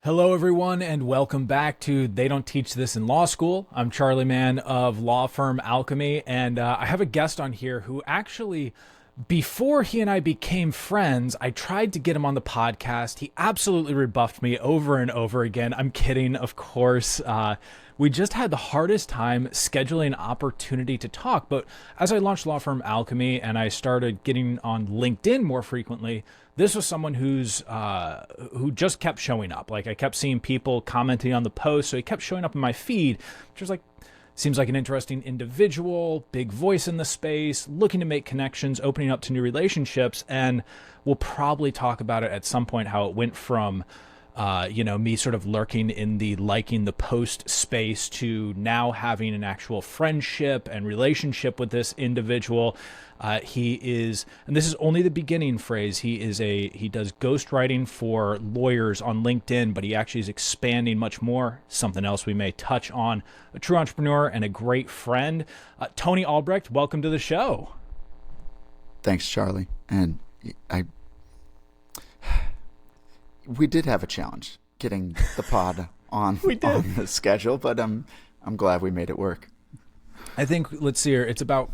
Hello, everyone, and welcome back to They Don't Teach This in Law School. I'm Charlie Mann of law firm Alchemy, and I have a guest on here who actually, before he and I became friends, I tried to get him on the podcast. He absolutely rebuffed me over and over again. I'm kidding, of course. We just had the hardest time scheduling an opportunity to talk. But as I launched law firm Alchemy and I started getting on LinkedIn more frequently, this was someone who just kept showing up. Like, I kept seeing people commenting on the post, so he kept showing up in my feed, which was like, seems like an interesting individual, big voice in the space, looking to make connections, opening up to new relationships. And we'll probably talk about it at some point, how it went from me sort of lurking in the liking the post space to now having an actual friendship and relationship with this individual. He is, and this is only the beginning phrase, he does ghostwriting for lawyers on LinkedIn, but he actually is expanding much more, something else we may touch on. A true entrepreneur and a great friend. Tony Albrecht, welcome to the show. Thanks, Charlie. And we did have a challenge getting the pod on the schedule, but I'm glad we made it work. I think, let's see here, it's about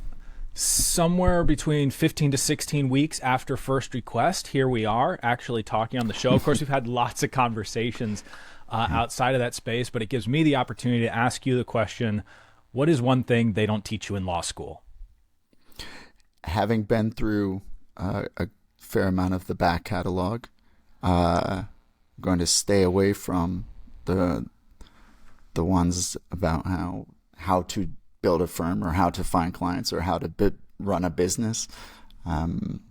somewhere between 15 to 16 weeks after first request. Here we are actually talking on the show. Of course, we've had lots of conversations outside of that space, but it gives me the opportunity to ask you the question, what is one thing they don't teach you in law school? Having been through a fair amount of the back catalog, going to stay away from the ones about how to build a firm or how to find clients or how to run a business. And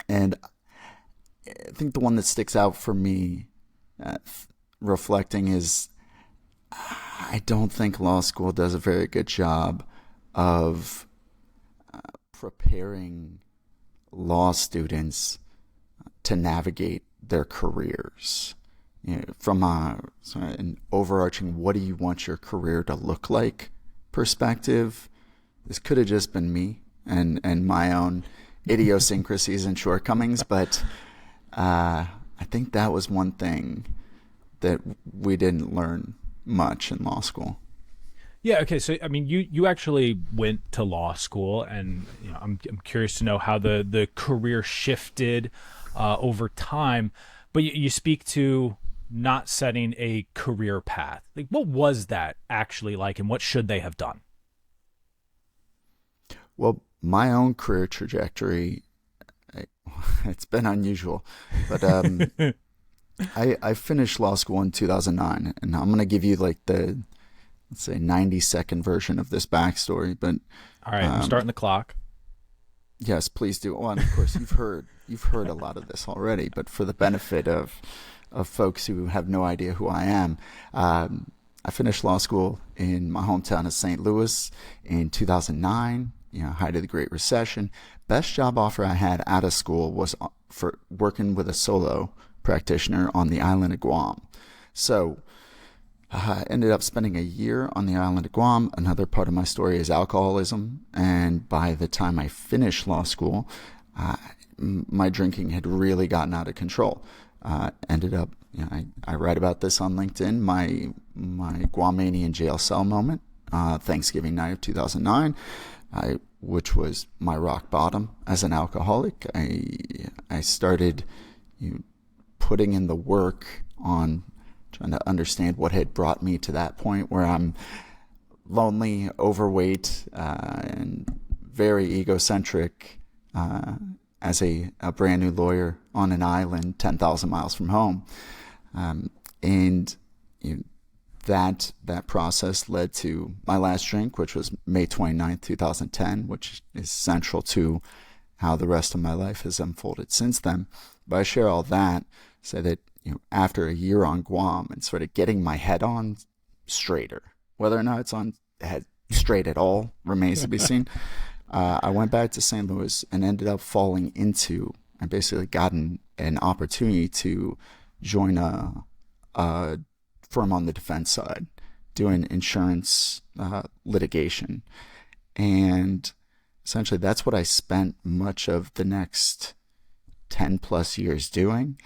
I think the one that sticks out for me reflecting is I don't think law school does a very good job of preparing law students to navigate their careers. From an overarching, what do you want your career to look like perspective, this could have just been me and my own idiosyncrasies and shortcomings, but I think that was one thing that we didn't learn much in law school. Yeah. Okay. So, I mean, you actually went to law school, and I'm curious to know how the career shifted over time. But you speak to not setting a career path. Like, what was that actually like, and what should they have done? Well, my own career trajectory, it's been unusual, but I finished law school in 2009, and I'm going to give you like the, let's say, 90-second version of this backstory. But all right, I'm starting the clock. Yes, please do. Well, and of course, you've heard a lot of this already, but for the benefit of folks who have no idea who I am, I finished law school in my hometown of St. Louis in 2009. Height of the Great Recession. Best job offer I had out of school was for working with a solo practitioner on the island of Guam. So I ended up spending a year on the island of Guam. Another part of my story is alcoholism. And by the time I finished law school, my drinking had really gotten out of control. Ended up, I write about this on LinkedIn, my Guamanian jail cell moment, Thanksgiving night of 2009, which was my rock bottom as an alcoholic. I started putting in the work on trying to understand what had brought me to that point where I'm lonely, overweight, and very egocentric as a brand new lawyer on an island 10,000 miles from home. And that process led to my last drink, which was May 29th, 2010, which is central to how the rest of my life has unfolded since then. But I share all that, say that after a year on Guam and sort of getting my head on straighter, whether or not it's on head straight at all remains to be seen. I went back to St. Louis and ended up falling into, I basically got an opportunity to join a firm on the defense side, doing insurance litigation. And essentially that's what I spent much of the next 10 plus years doing.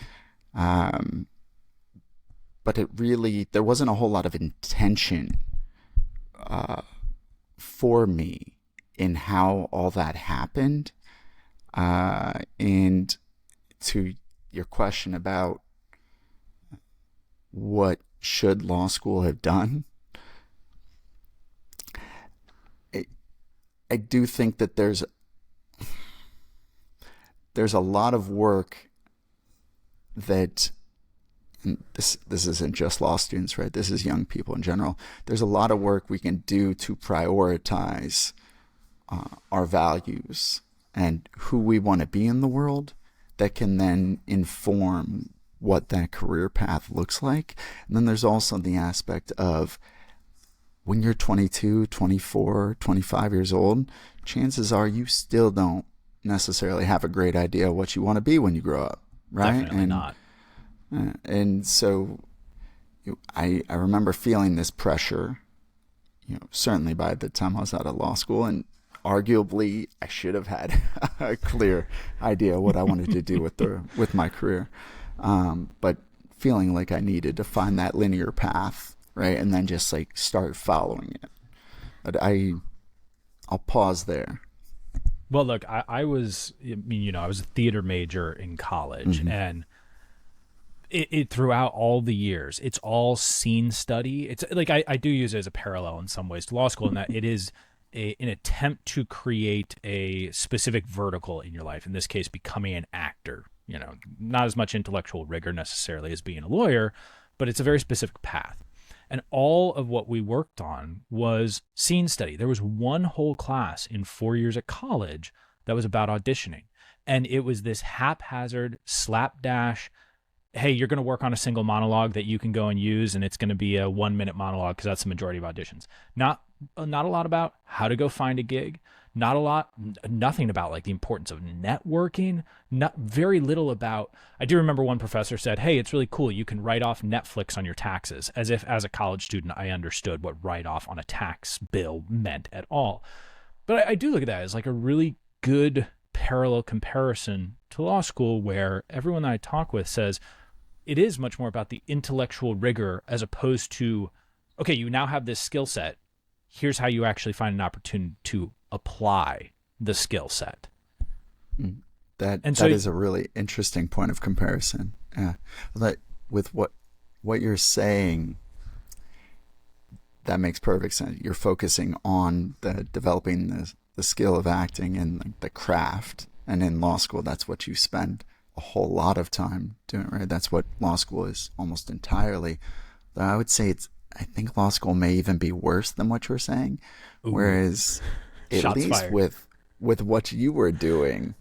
but there wasn't a whole lot of intention for me in how all that happened. And to your question about what should law school have done, I do think that there's a lot of work that, and this isn't just law students, right? This is young people in general. There's a lot of work we can do to prioritize our values and who we want to be in the world that can then inform what that career path looks like. And then there's also the aspect of when you're 22, 24, 25 years old, chances are you still don't necessarily have a great idea what you want to be when you grow up, right? Definitely not. And so I remember feeling this pressure, certainly by the time I was out of law school, and arguably I should have had a clear idea what I wanted to do with my career. But feeling like I needed to find that linear path, right? And then just like start following it. But I'll pause there. Well, look, I was a theater major in college, Mm-hmm. and it throughout all the years, it's all scene study. It's like I do use it as a parallel in some ways to law school, in that it is an attempt to create a specific vertical in your life. In this case, becoming an actor. Not as much intellectual rigor necessarily as being a lawyer, but it's a very specific path. And all of what we worked on was scene study. There was one whole class in 4 years at college that was about auditioning. And it was this haphazard, slapdash, hey, you're going to work on a single monologue that you can go and use, and it's going to be a 1-minute monologue because that's the majority of auditions. Not a lot about how to go find a gig. Nothing about like the importance of networking, very little about, I do remember one professor said, hey, it's really cool. You can write off Netflix on your taxes, as if as a college student, I understood what write off on a tax bill meant at all. But I do look at that as like a really good parallel comparison to law school, where everyone that I talk with says it is much more about the intellectual rigor as opposed to, okay, you now have this skill set. Here's how you actually find an opportunity to apply the skill set. That is a really interesting point of comparison. Yeah, with what you're saying, that makes perfect sense. You're focusing on developing the skill of acting and the craft, and in law school, that's what you spend a whole lot of time doing. Right, that's what law school is almost entirely. Though I would say I think law school may even be worse than what you're saying. Ooh. Whereas at Shots least fired. with what you were doing,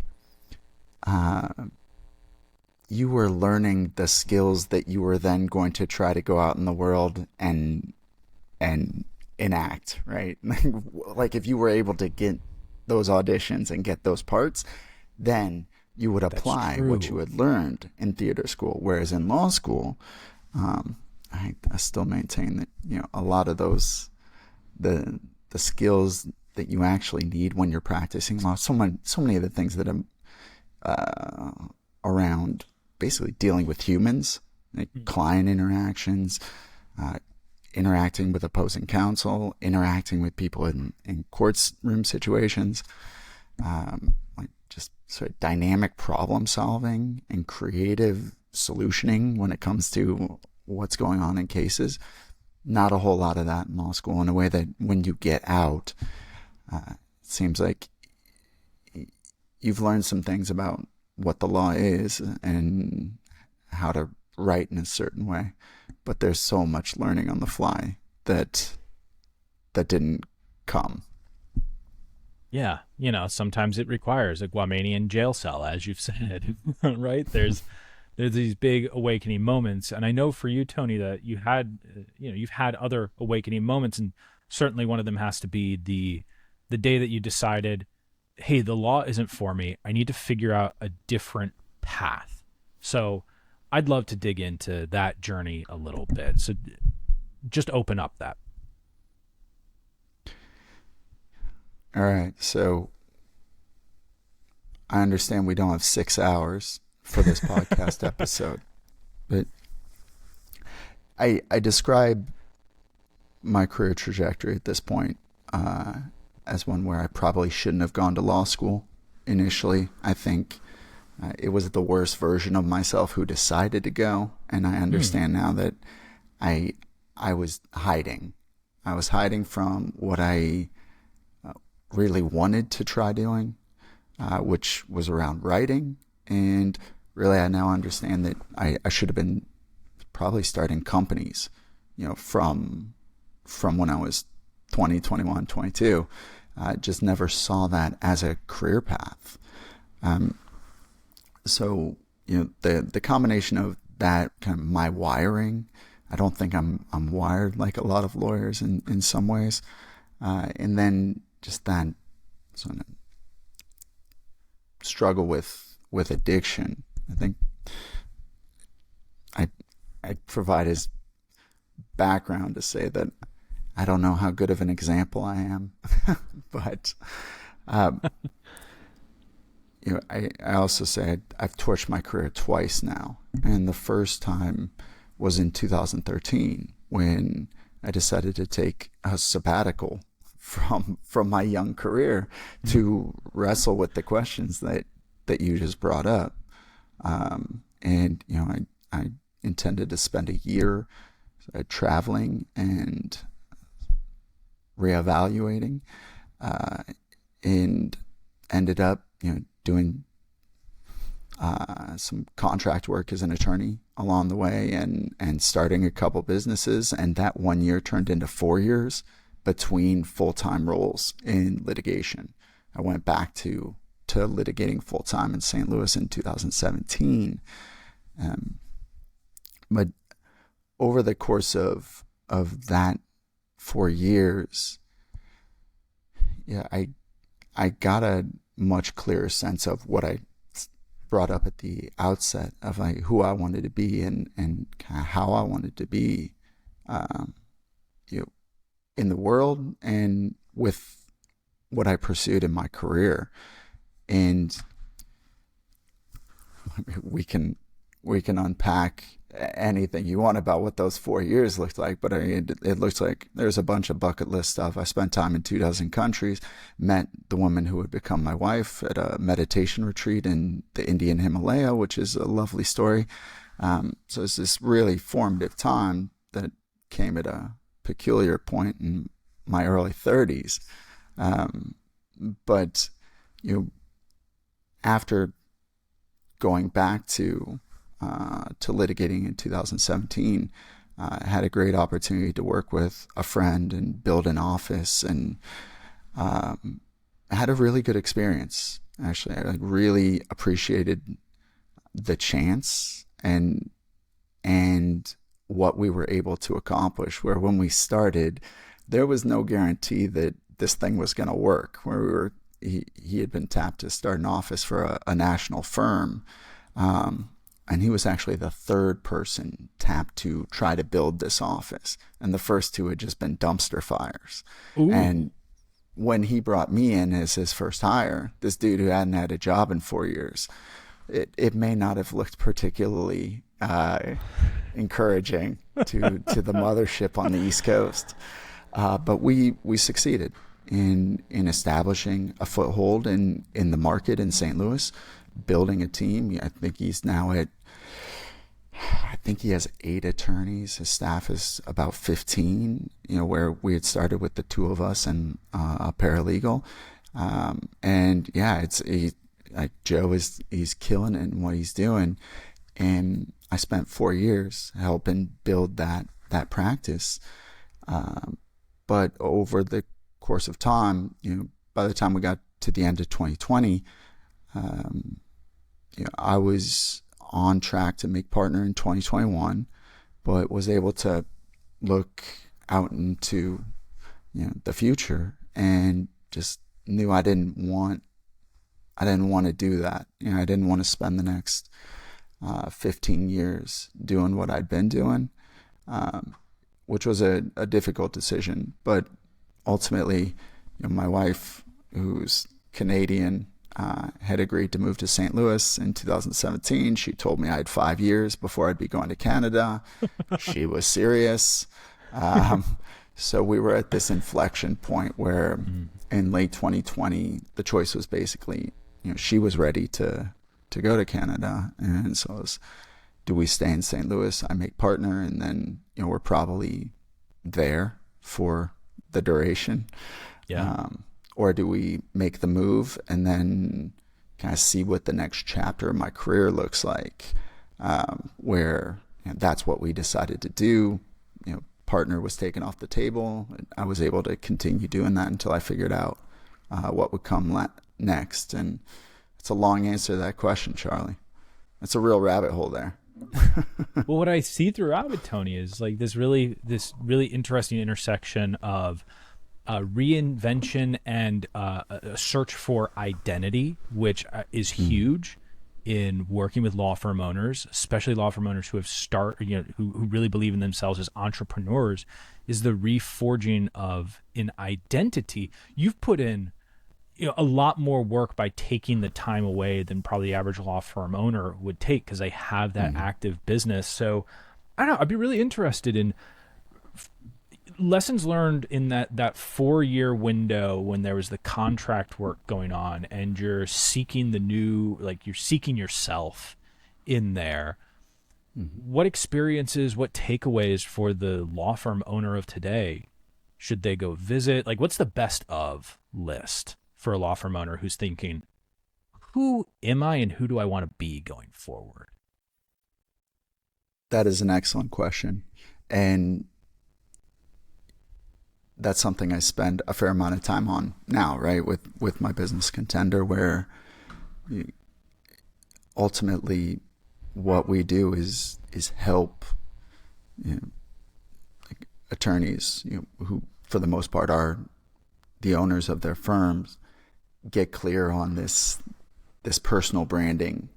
you were learning the skills that you were then going to try to go out in the world and enact, right? Like if you were able to get those auditions and get those parts, then you would apply what you had learned in theater school. Whereas in law school, I still maintain that a lot of those the skills that you actually need when you're practicing law, so many of the things that are around basically dealing with humans, like client interactions, interacting with opposing counsel, interacting with people in courtroom situations, like just sort of dynamic problem solving and creative solutioning when it comes to what's going on in cases. Not a whole lot of that in law school, in a way that when you get out, it seems like you've learned some things about what the law is and how to write in a certain way, but there's so much learning on the fly that didn't come. Yeah, sometimes it requires a Guamanian jail cell, as you've said, right? There's these big awakening moments, and I know for you, Tony, that you had, you've had other awakening moments, and certainly one of them has to be the day that you decided, hey, the law isn't for me. I need to figure out a different path. So I'd love to dig into that journey a little bit. So just open up that. All right. So I understand we don't have 6 hours for this podcast episode, but I describe my career trajectory at this point as one where I probably shouldn't have gone to law school initially. I think it was the worst version of myself who decided to go, and I understand now that I was hiding. I was hiding from what I really wanted to try doing, which was around writing. And really, I now understand that I should have been probably starting companies, from when I was 20, 21, 22. I just never saw that as a career path. So, the combination of that, kind of my wiring, I don't think I'm wired like a lot of lawyers in some ways. And then just that sort of struggle with addiction. I think I provide as background to say that I don't know how good of an example I am, but I also say I've torched my career twice now, and the first time was in 2013 when I decided to take a sabbatical from my young career to wrestle with the questions that you just brought up. And I intended to spend a year traveling and reevaluating, and ended up doing some contract work as an attorney along the way, and starting a couple businesses. And that 1 year turned into 4 years between full-time roles in litigation. I went back to litigating full-time in St. Louis in 2017. But over the course of that 4 years, I got a much clearer sense of what I brought up at the outset of who I wanted to be and kind of how I wanted to be, in the world and with what I pursued in my career. And we can unpack anything you want about what those 4 years looked like, but it looks like there's a bunch of bucket list stuff. I spent time in 24 countries, met the woman who would become my wife at a meditation retreat in the Indian Himalaya, which is a lovely story. So it's this really formative time that came at a peculiar point in my early 30s. But after going back to litigating in 2017, I had a great opportunity to work with a friend and build an office, and I had a really good experience. Actually, I really appreciated the chance and what we were able to accomplish. Where when we started, there was no guarantee that this thing was going to work. Where he had been tapped to start an office for a national firm. And he was actually the third person tapped to try to build this office. And the first two had just been dumpster fires. Ooh. And when he brought me in as his first hire, this dude who hadn't had a job in 4 years, it may not have looked particularly encouraging to the mothership on the East Coast. But we succeeded in establishing a foothold in the market in St. Louis, building a team. I think he's now he has 8 attorneys. His staff is about 15, where we had started with the 2 of us and a paralegal. And yeah, Joe he's killing it in what he's doing. And I spent 4 years helping build that practice. But over the course of time, by the time we got to the end of 2020, I was on track to make partner in 2021, but was able to look out into the future and just knew I didn't want to do that. I didn't want to spend the next 15 years doing what I'd been doing, which was a difficult decision. But ultimately, my wife, who's Canadian, had agreed to move to St. Louis in 2017. She told me I had 5 years before I'd be going to Canada. She was serious. So we were at this inflection point where in late 2020, the choice was basically, she was ready to go to Canada. And so it was, do we stay in St. Louis? I make partner, and then, we're probably there for the duration. Yeah. Or do we make the move and then kind of see what the next chapter of my career looks like, where that's what we decided to do. Partner was taken off the table. I was able to continue doing that until I figured out what would come next. And it's a long answer to that question, Charlie. It's a real rabbit hole there. Well, what I see throughout it, Tony, is like this really interesting intersection of reinvention and a search for identity, which is huge in working with law firm owners, especially law firm owners who have who really believe in themselves as entrepreneurs, is the reforging of an identity. You've put in a lot more work by taking the time away than probably the average law firm owner would take, because they have that active business. So I don't know, I'd be really interested in lessons learned in that 4-year window when there was the contract work going on and you're seeking you're seeking yourself in there. What experiences, what takeaways for the law firm owner of today should they go visit? Like, what's the best of list for a law firm owner who's thinking, who am I and who do I want to be going forward? That is an excellent question. And that's something I spend a fair amount of time on now, right? With my business Contender, where ultimately what we do is help like attorneys, who for the most part are the owners of their firms, get clear on this personal branding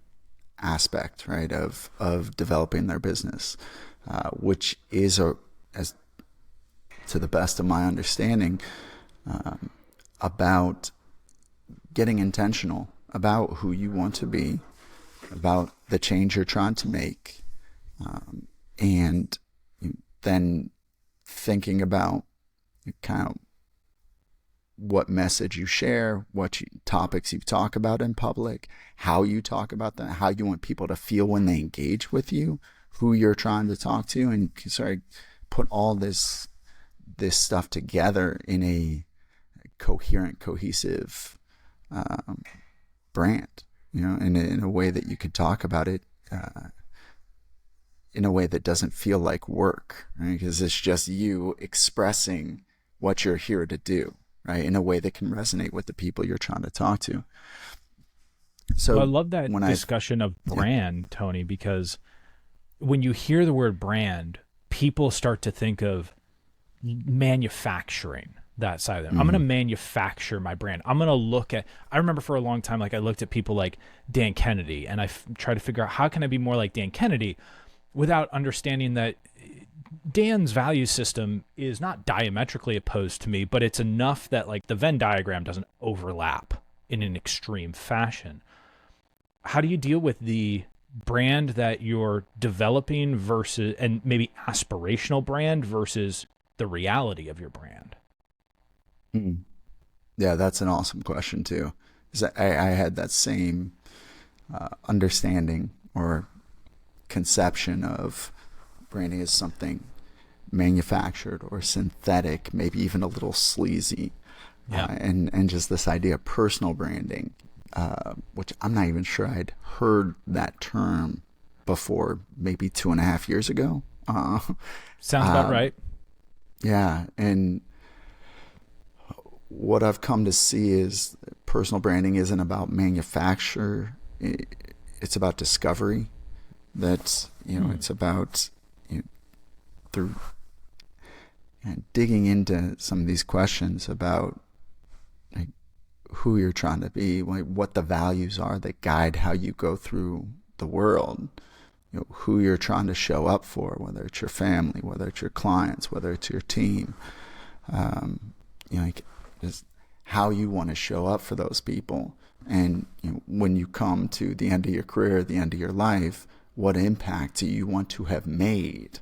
aspect, right? Of developing their business, which is as to the best of my understanding, about getting intentional about who you want to be, about the change you're trying to make, and then thinking about kind of what message you share, topics you talk about in public, how you talk about them, how you want people to feel when they engage with you, who you're trying to talk to, and put all this stuff together in a coherent, cohesive brand, in a way that you could talk about it in a way that doesn't feel like work, right? Because it's just you expressing what you're here to do, right? In a way that can resonate with the people you're trying to talk to. So I love that discussion of brand, Tony, because when you hear the word brand, people start to think of manufacturing that side of them. I'm going to manufacture my brand. I'm going to look at, I remember for a long time, I looked at people like Dan Kennedy, and I tried to figure out how can I be more like Dan Kennedy without understanding that Dan's value system is not diametrically opposed to me, but it's enough that the Venn diagram doesn't overlap in an extreme fashion. How do you deal with the brand that you're developing versus, and maybe aspirational brand versus the reality of your brand? Yeah, that's an awesome question too. I had that same understanding or conception of branding as something manufactured or synthetic, maybe even a little sleazy. And just this idea of personal branding, which I'm not even sure I'd heard that term before, maybe 2.5 years ago. Sounds about right. Yeah, and what I've come to see is personal branding isn't about manufacture. It's about discovery. That's, it's about through digging into some of these questions about who you're trying to be, what the values are that guide how you go through the world, who you're trying to show up for, whether it's your family, whether it's your clients, whether it's your team, just how you want to show up for those people, And when you come to the end of your career, the end of your life, what impact do you want to have made?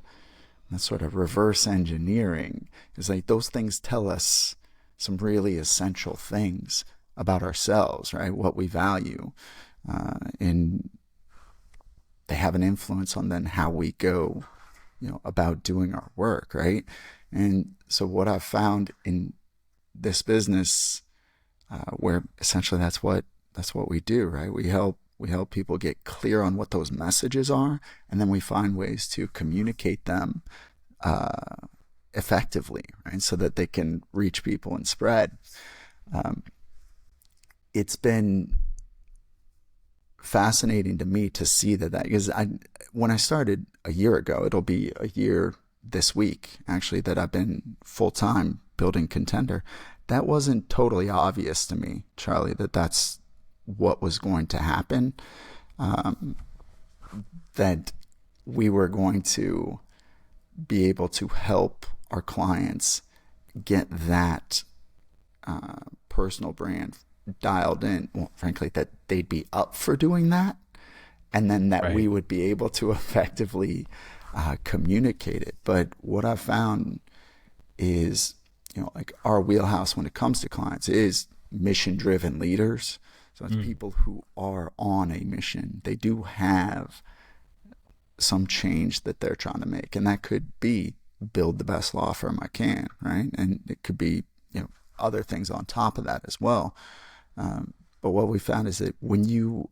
That sort of reverse engineering is like those things tell us some really essential things about ourselves, right? What we value. And they have an influence on then how we go, about doing our work, right? And so what I've found in this business, where essentially that's what we do, right? We help people get clear on what those messages are, and then we find ways to communicate them effectively, right? So that they can reach people and spread. It's been fascinating to me to see that because when I started a year ago, it'll be a year this week actually that I've been full-time building Contender. That wasn't totally obvious to me, Charlie, that's what was going to happen, that we were going to be able to help our clients get that personal brand dialed in. Well, frankly, that they'd be up for doing that, and then that we would be able to effectively communicate it. But what I've found is, like our wheelhouse when it comes to clients is mission-driven leaders. So it's people who are on a mission. They do have some change that they're trying to make, and that could be build the best law firm I can, right? And it could be other things on top of that as well. But what we found is that when you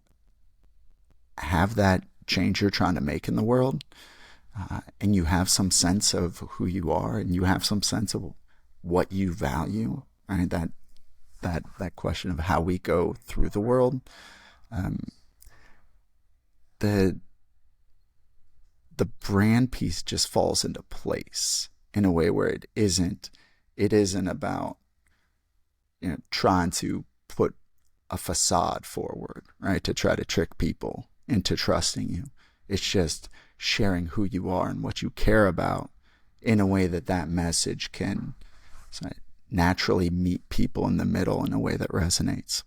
have that change you're trying to make in the world, and you have some sense of who you are, and you have some sense of what you value, right? That question of how we go through the world, the brand piece just falls into place in a way where it isn't about trying to put a facade forward, right, to try to trick people into trusting you. It's just sharing who you are and what you care about in a way that message can naturally meet people in the middle in a way that resonates.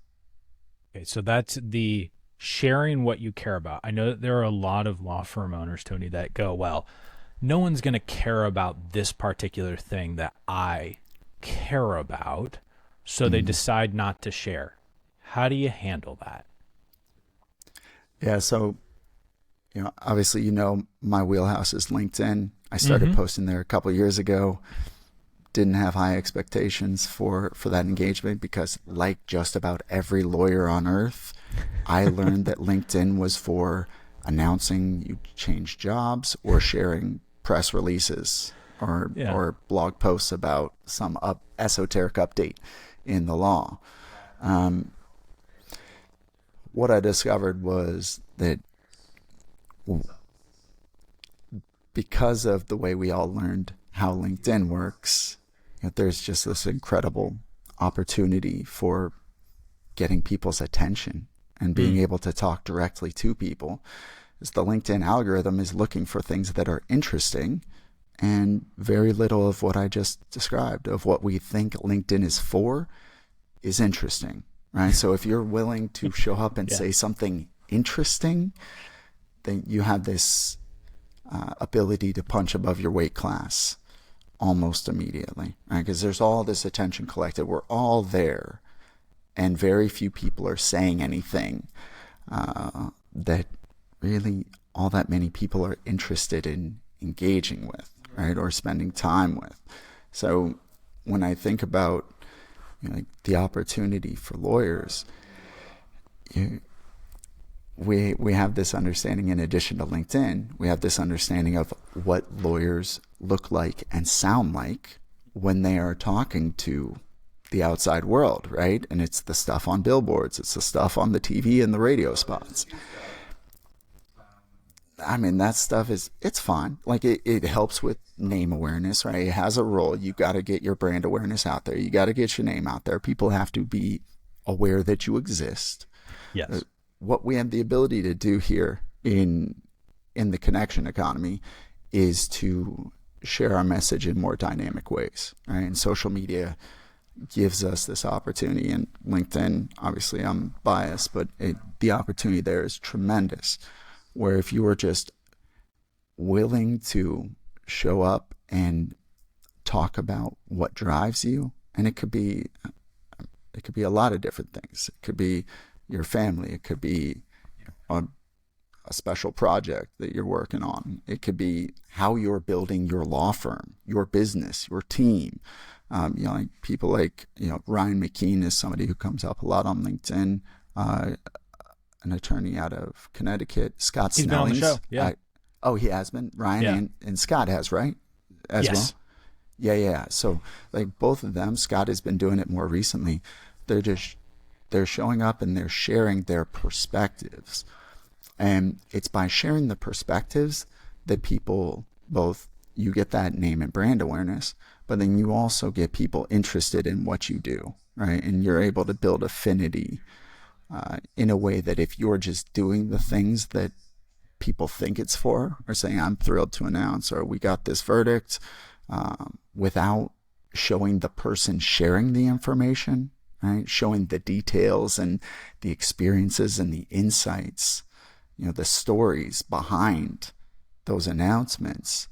Okay, so that's the sharing what you care about. I know that there are a lot of law firm owners, Tony, that go, well, no one's going to care about this particular thing that I care about, so they decide not to share. How do you handle that? Yeah, so obviously my wheelhouse is LinkedIn. I started posting there a couple of years ago. Didn't have high expectations for that engagement because, like just about every lawyer on earth, I learned that LinkedIn was for announcing you changed jobs or sharing press releases or blog posts about some esoteric update in the law. What I discovered was that because of the way we all learned how LinkedIn works, there's just this incredible opportunity for getting people's attention and being able to talk directly to people. Is the LinkedIn algorithm is looking for things that are interesting, and very little of what I just described, of what we think LinkedIn is for, is interesting, right? So if you're willing to show up and say something interesting, then you have this ability to punch above your weight class almost immediately, right? Because there's all this attention collected. We're all there, and very few people are saying anything that really all that many people are interested in engaging with, right, or spending time with. So when I think about the opportunity for lawyers, we have this understanding. In addition to LinkedIn, we have this understanding of what lawyers look like and sound like when they are talking to the outside world, right? And it's the stuff on billboards, it's the stuff on the TV and the radio spots. I mean, that stuff it's fine. Like it helps with name awareness, right? It has a role. You got to get your brand awareness out there. You got to get your name out there. People have to be aware that you exist. Yes. What we have the ability to do here in the connection economy is to share our message in more dynamic ways, right? And social media gives us this opportunity. And LinkedIn, obviously I'm biased, but the opportunity there is tremendous, where if you are just willing to show up and talk about what drives you, and it could be a lot of different things. It could be your family. It could be a special project that you're working on. It could be how you're building your law firm, your business, your team. Like people like, Ryan McKean is somebody who comes up a lot on LinkedIn, an attorney out of Connecticut. Scott He's been on the Snelling's. show. Yeah. He has been. Ryan Yeah. and Scott has, right? As Yes. well. Yeah. So like both of them, Scott has been doing it more recently. They're showing up and they're sharing their perspectives. And it's by sharing the perspectives that people, both you get that name and brand awareness, but then you also get people interested in what you do, right? And you're able to build affinity in a way that if you're just doing the things that people think it's for, or saying, I'm thrilled to announce, or we got this verdict, without showing the person sharing the information, right? Showing the details and the experiences and the insights, the stories behind those announcements,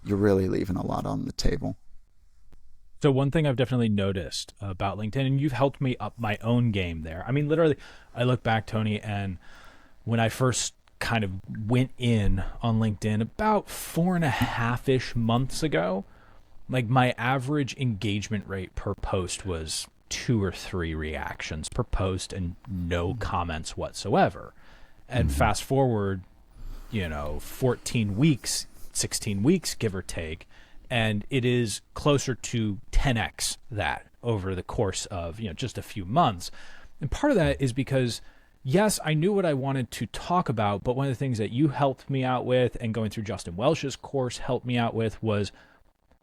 you're really leaving a lot on the table. So one thing I've definitely noticed about LinkedIn, and you've helped me up my own game there. I mean, literally, I look back, Tony, and when I first kind of went in on LinkedIn about 4.5-ish months ago, like my average engagement rate per post was 2 or 3 reactions per post and no comments whatsoever. And fast forward, 14 weeks, 16 weeks, give or take, and it is closer to 10x that over the course of, just a few months. And part of that is because, yes, I knew what I wanted to talk about, but one of the things that you helped me out with and going through Justin Welsh's course helped me out with was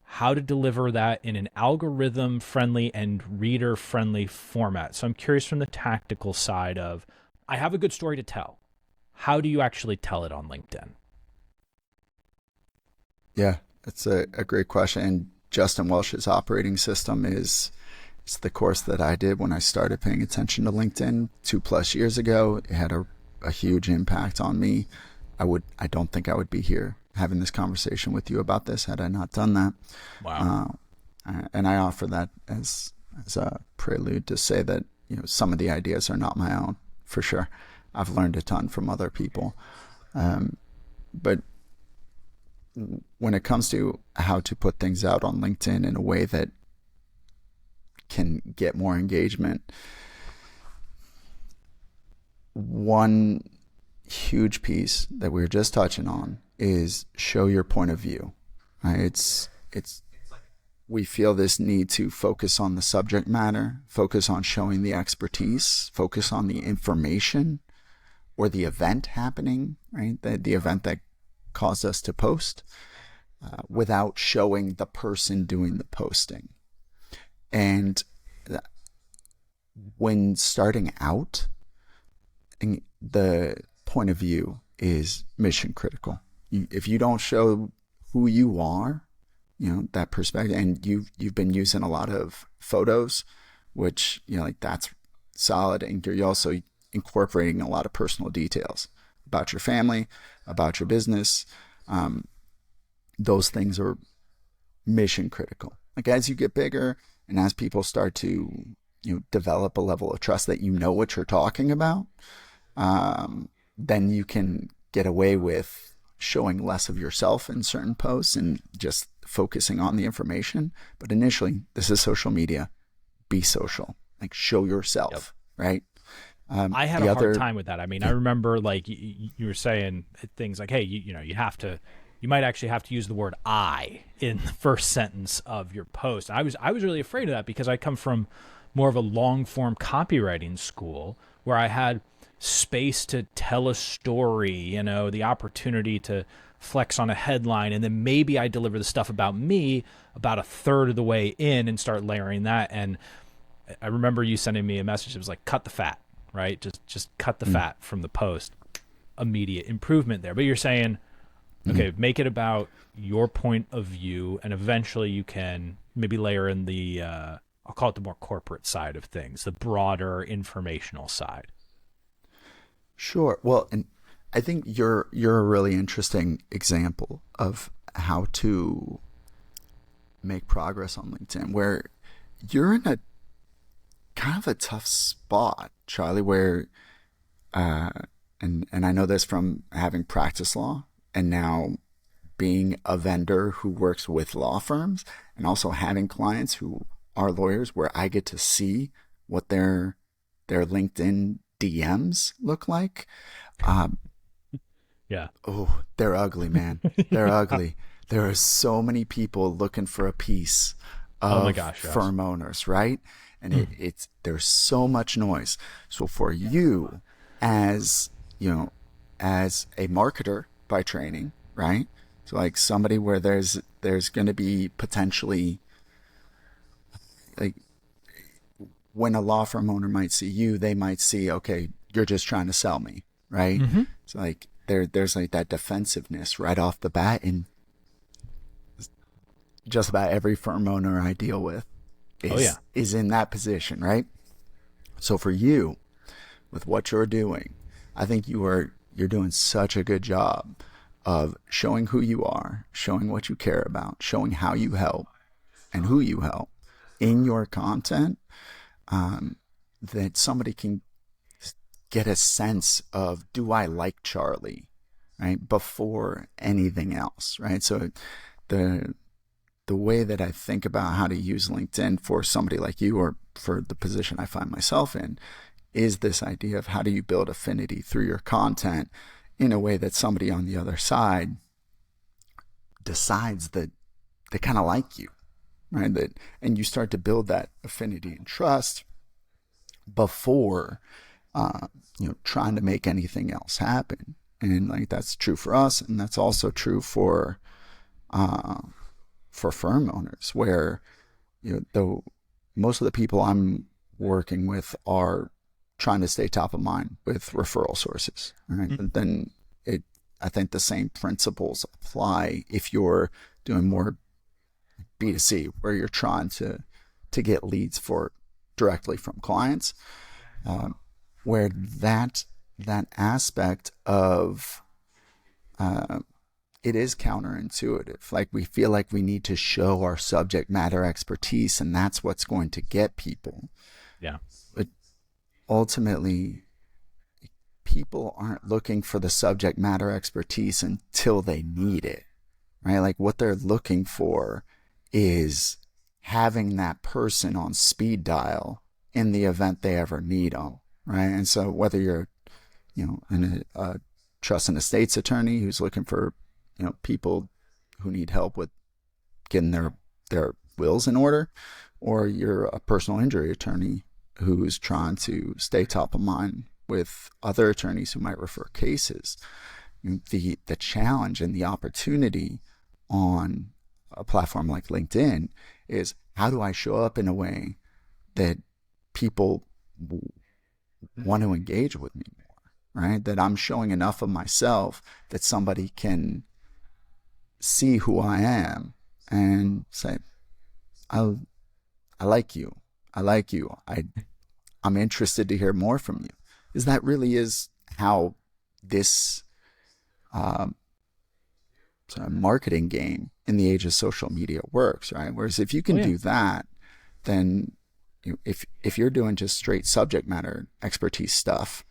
how to deliver that in an algorithm-friendly and reader-friendly format. So I'm curious from the tactical side of, I have a good story to tell. How do you actually tell it on LinkedIn? Yeah, that's a great question. And Justin Welsh's operating system is the course that I did when I started paying attention to LinkedIn 2+ years ago. It had a huge impact on me. I don't think I would be here having this conversation with you about this had I not done that. Wow. And I offer that as a prelude to say that, some of the ideas are not my own, for sure. I've learned a ton from other people. But when it comes to how to put things out on LinkedIn in a way that can get more engagement, one huge piece that we were just touching on is show your point of view. Right? It's we feel this need to focus on the subject matter, focus on showing the expertise, focus on the information or the event happening, right? The event that caused us to post, without showing the person doing the posting. And when starting out, the point of view is mission critical. If you don't show who you are, that perspective, and you've been using a lot of photos, which, that's solid. And you're also incorporating a lot of personal details about your family, about your business. Those things are mission critical. Like as you get bigger and as people start to, develop a level of trust that what you're talking about, then you can get away with showing less of yourself in certain posts and just focusing on the information. But initially, this is social media. Be social. Like show yourself, right? I had a hard time with that. I mean, I remember like you were saying things like, hey, you might actually have to use the word I in the first sentence of your post. I was really afraid of that because I come from more of a long form copywriting school where I had space to tell a story, the opportunity to flex on a headline, and then maybe I deliver the stuff about me about a third of the way in and start layering that. And I remember you sending me a message. It was like, cut the fat, right? Just cut the fat from the post. Immediate improvement there. But you're saying, okay, make it about your point of view, and eventually you can maybe layer in the I'll call it the more corporate side of things, the broader informational side. Sure. Well, and I think you're a really interesting example of how to make progress on LinkedIn, where you're in a kind of a tough spot, Charlie, where uh, and I know this from having practiced law and now being a vendor who works with law firms and also having clients who are lawyers where I get to see what their LinkedIn DMs look like. Um, Yeah. oh, they're ugly, man. They're ugly. There are so many people looking for a piece Oh my of gosh, yes. firm owners, right? And it's there's so much noise. So for you, as you know, as a marketer by training, right? So like somebody where there's going to be potentially like when a law firm owner might see you, they might see, okay, you're just trying to sell me, right? Mm-hmm. So like there's like that defensiveness right off the bat, and just about every firm owner I deal with Oh yeah. is in that position, right? So for you, with what you're doing, I think you're doing such a good job of showing who you are, showing what you care about, showing how you help and who you help in your content, um, that somebody can get a sense of, do I like Charlie, right? Before anything else, right? So the the way that I think about how to use LinkedIn for somebody like you or for the position I find myself in is this idea of how do you build affinity through your content in a way that somebody on the other side decides that they kind of like you, right? That, and you start to build that affinity and trust before, uh, trying to make anything else happen. And like that's true for us, and that's also true uh, for firm owners, where the most of the people I'm working with are trying to stay top of mind with referral sources, right? But then I think the same principles apply if you're doing more B2C, where you're trying to get leads for directly from clients, um, where that aspect of uh, it is counterintuitive. Like we feel like we need to show our subject matter expertise, and that's what's going to get people. Yeah. But ultimately, people aren't looking for the subject matter expertise until they need it, right? Like what they're looking for is having that person on speed dial in the event they ever need them, right? And so whether you're, a trust and estates attorney who's looking for, people who need help with getting their wills in order, or you're a personal injury attorney who's trying to stay top of mind with other attorneys who might refer cases. The challenge and the opportunity on a platform like LinkedIn is, how do I show up in a way that people want to engage with me more, right? That I'm showing enough of myself that somebody can see who I am and say, I, I like you. I like you. I'm interested to hear more from you. Because that really is how this um, sort of marketing game in the age of social media works, right? Whereas if you Oh can yeah. do that, then if you're doing just straight subject matter expertise stuff,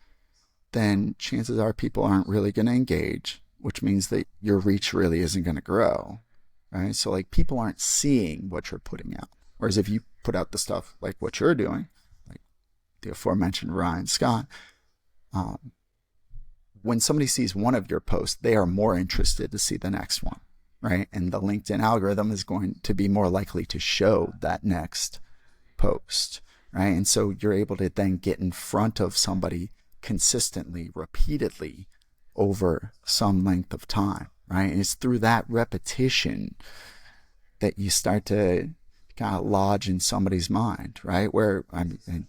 then chances are people aren't really going to engage, which means that your reach really isn't going to grow, right? So like people aren't seeing what you're putting out. Whereas if you put out the stuff like what you're doing, like the aforementioned Ryan Scott, um, when somebody sees one of your posts, they are more interested to see the next one, right? And the LinkedIn algorithm is going to be more likely to show that next post, right? And so you're able to then get in front of somebody consistently, repeatedly over some length of time, right? And it's through that repetition that you start to kind of lodge in somebody's mind, right? Where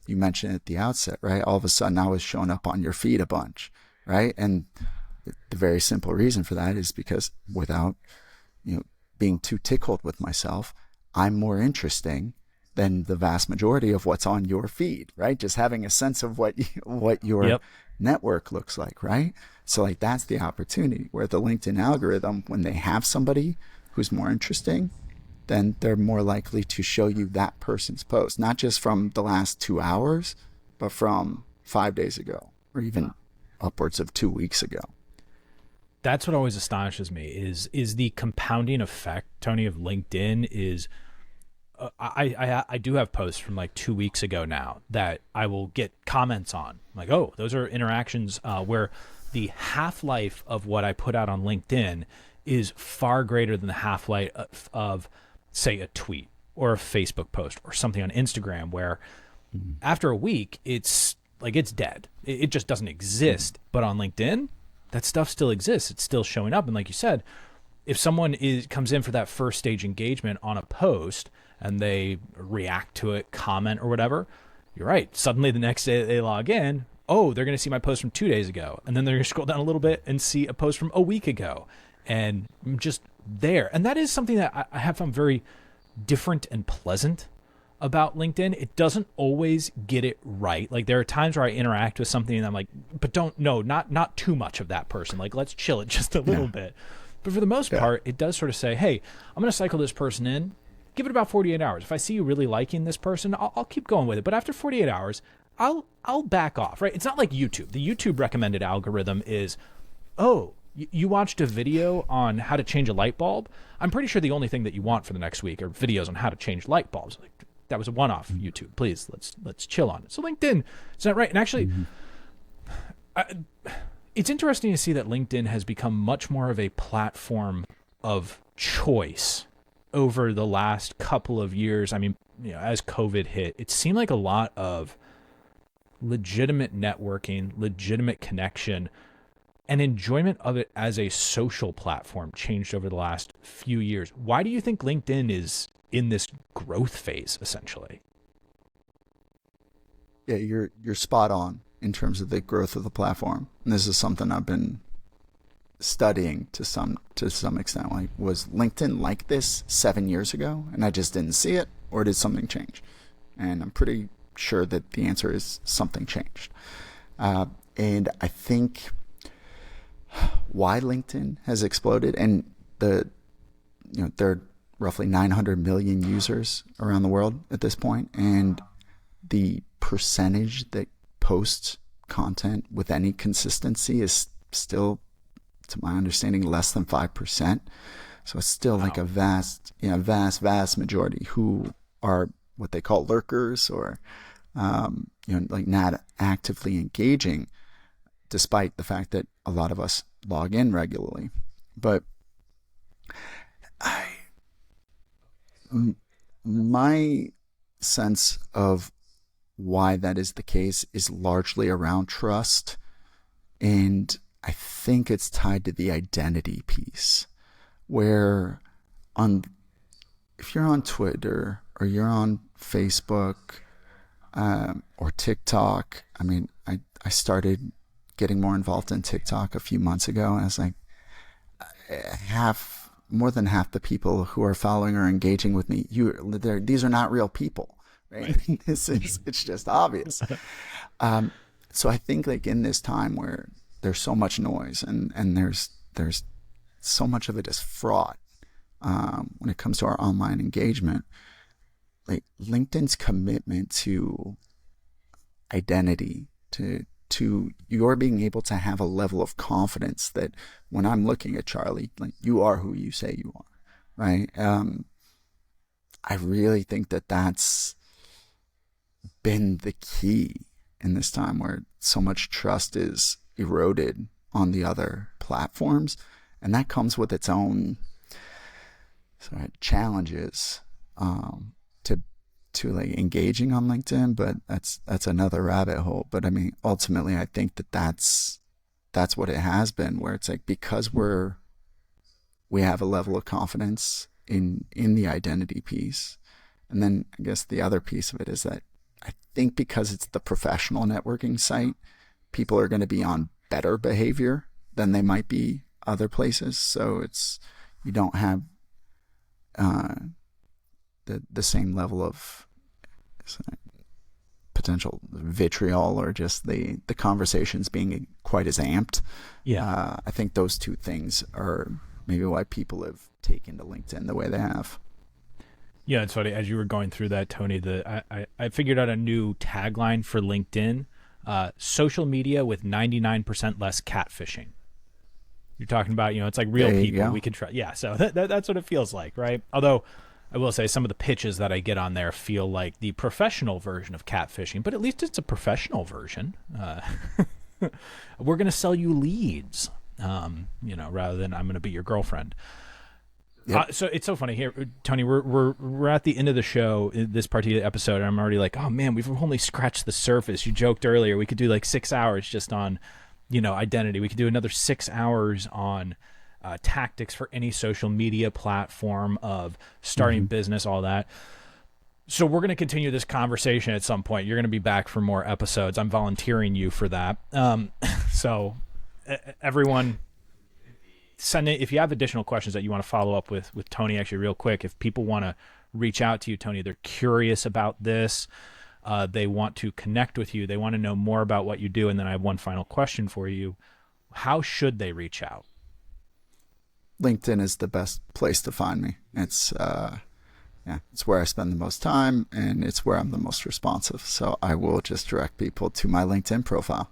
you mentioned at the outset, right? All of a sudden I was showing up on your feed a bunch, right? And the very simple reason for that is because without, being too tickled with myself, I'm more interesting than the vast majority of what's on your feed, right? Just having a sense of what your Yep. network looks like, right? So like that's the opportunity where the LinkedIn algorithm, when they have somebody who's more interesting, then they're more likely to show you that person's post, not just from the last 2 hours, but from 5 days ago or even upwards of 2 weeks ago. That's what always astonishes me is the compounding effect, Tony, of LinkedIn is I do have posts from like 2 weeks ago now that I will get comments on. I'm like, oh, those are interactions where the half-life of what I put out on LinkedIn is far greater than the half-life of, say, a tweet or a Facebook post or something on Instagram, where after a week, it's like it's dead. It just doesn't exist. But on LinkedIn, that stuff still exists. It's still showing up. And like you said, if someone comes in for that first stage engagement on a post and they react to it, comment or whatever, you're right. Suddenly the next day they log in, oh, they're going to see my post from 2 days ago. And then they're going to scroll down a little bit and see a post from a week ago. And I'm just there. And that is something that I have found very different and pleasant about LinkedIn. It doesn't always get it right. Like there are times where I interact with something and I'm like, but not too much of that person. Like let's chill it just a little bit. But for the most part, it does sort of say, hey, I'm going to cycle this person in, give it about 48 hours. If I see you really liking this person, I'll keep going with it. But after 48 hours, I'll back off, right? It's not like YouTube. The YouTube recommended algorithm is, oh, you watched a video on how to change a light bulb. I'm pretty sure the only thing that you want for the next week are videos on how to change light bulbs. Like that was a one-off. YouTube, please, let's chill on it. So LinkedIn, it's not right. And actually, it's interesting to see that LinkedIn has become much more of a platform of choice over the last couple of years. I mean, as COVID hit, it seemed like a lot of legitimate networking, legitimate connection, and enjoyment of it as a social platform changed over the last few years. Why do you think LinkedIn is in this growth phase, essentially? Yeah, you're spot on in terms of the growth of the platform. And this is something I've been studying to some extent. Like, was LinkedIn like this 7 years ago and I just didn't see it, or did something change? And I'm pretty sure that the answer is something changed. And I think why LinkedIn has exploded, and there are roughly 900 million users around the world at this point, and the percentage that posts content with any consistency is still, to my understanding, less than 5%. So it's still like a vast majority who are what they call lurkers, or like not actively engaging, despite the fact that a lot of us log in regularly. But my sense of why that is the case is largely around trust. And I think it's tied to the identity piece, where if you're on Twitter or you're on Facebook or TikTok, I mean, I started getting more involved in TikTok a few months ago, and I was like, more than half the people who are following or engaging with me, these are not real people, right? It's just obvious. So I think like in this time where there's so much noise and there's so much of it is fraught when it comes to our online engagement, like LinkedIn's commitment to identity, to your being able to have a level of confidence that when I'm looking at Charlie, like, you are who you say you are, right? I really think that that's been the key in this time where so much trust is eroded on the other platforms, and that comes with its own challenges to like engaging on LinkedIn, but that's another rabbit hole. But I mean, ultimately, I think that's what it has been, where it's like, because we have a level of confidence in the identity piece, and then I guess the other piece of it is that I think because it's the professional networking site, people are going to be on better behavior than they might be other places. So you don't have the same level of potential vitriol or just the conversations being quite as amped. Yeah. I think those two things are maybe why people have taken to LinkedIn the way they have. Yeah, it's funny. As you were going through that, Tony, I figured out a new tagline for LinkedIn: social media with 99% less catfishing. You're talking about, it's like real people we can try. Yeah, so that's what it feels like, right? Although I will say some of the pitches that I get on there feel like the professional version of catfishing, but at least it's a professional version. We're going to sell you leads, rather than I'm going to be your girlfriend. Yep. So it's so funny here, Tony. We're at the end of the show, this particular episode, and I'm already like, oh man, we've only scratched the surface. You joked earlier we could do like 6 hours just on, identity. We could do another 6 hours on tactics for any social media platform of starting business, all that. So we're going to continue this conversation at some point. You're going to be back for more episodes. I'm volunteering you for that. So everyone, send it if you have additional questions that you want to follow up with Tony. Actually, real quick, if people want to reach out to you, Tony, they're curious about this, they want to connect with you, they want to know more about what you do, and then I have one final question for you. How should they reach out? LinkedIn is the best place to find me. It's it's where I spend the most time, and it's where I'm the most responsive. So I will just direct people to my LinkedIn profile.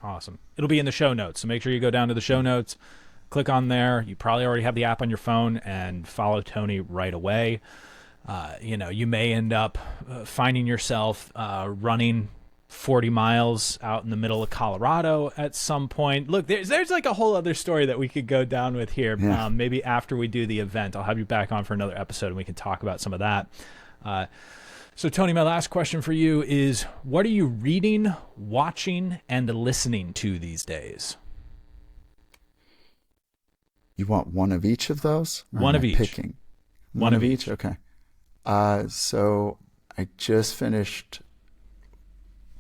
Awesome. It'll be in the show notes, so make sure you go down to the show notes. Click on there. You probably already have the app on your phone, and follow Tony right away. You may end up finding yourself running 40 miles out in the middle of Colorado at some point. Look, there's like a whole other story that we could go down with here. Yeah. Maybe after we do the event, I'll have you back on for another episode and we can talk about some of that. So Tony, my last question for you is, what are you reading, watching, and listening to these days? You want one of each of those? One of each. Picking. One of each? Okay. So I just finished,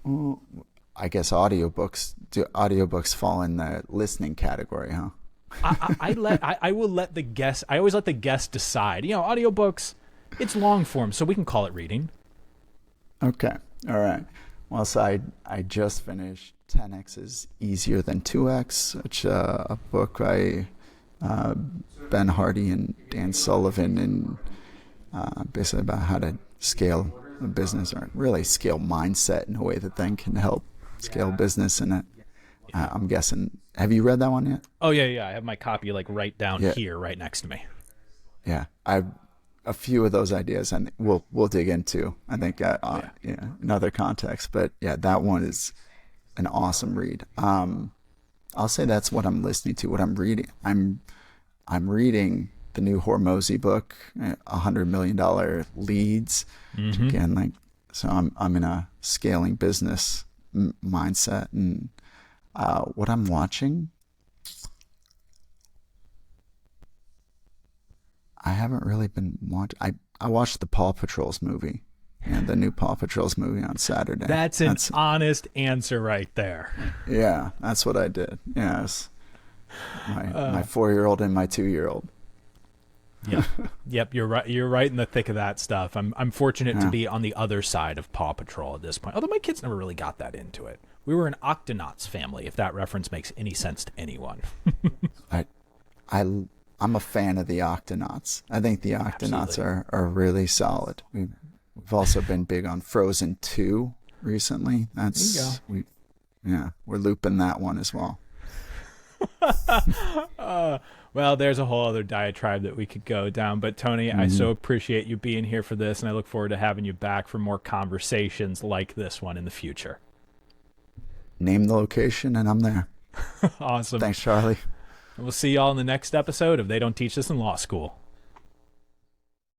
I guess audiobooks. Do audiobooks fall in the listening category, huh? I will let the guest, I always let the guest decide. Audiobooks, it's long form, so we can call it reading. Okay. All right. Well, so I just finished 10X is Easier Than 2X, which a book by Ben Hardy and Dan Sullivan, and basically about how to scale a business, or really scale mindset in a way that then can help scale business. And I'm guessing, have you read that one yet? Oh yeah. I have my copy right down here, right next to me. Yeah, I've a few of those ideas, and we'll dig into, I think, in other contexts. But yeah, that one is an awesome read. I'll say that's what I'm listening to, what I'm reading. I'm reading the new Hormozy book, $100 Million Leads. Mm-hmm. Again, so I'm in a scaling business mindset, and what I'm watching, I haven't really been watching. I watched the Paw Patrol's movie, the new Paw Patrol's movie on Saturday. That's an honest answer right there. Yeah, that's what I did. Yes, my 4-year-old and my 2-year-old. Yep. You're right. You're right in the thick of that stuff. I'm fortunate to be on the other side of Paw Patrol at this point. Although my kids never really got that into it. We were an Octonauts family, if that reference makes any sense to anyone. I'm a fan of the Octonauts. I think the Octonauts are really solid. We've also been big on Frozen 2 recently. We're looping that one as well. Well, there's a whole other diatribe that we could go down. But Tony, I so appreciate you being here for this, and I look forward to having you back for more conversations like this one in the future. Name the location, and I'm there. Awesome. Thanks, Charlie. We'll see y'all in the next episode of They Don't Teach This in Law School.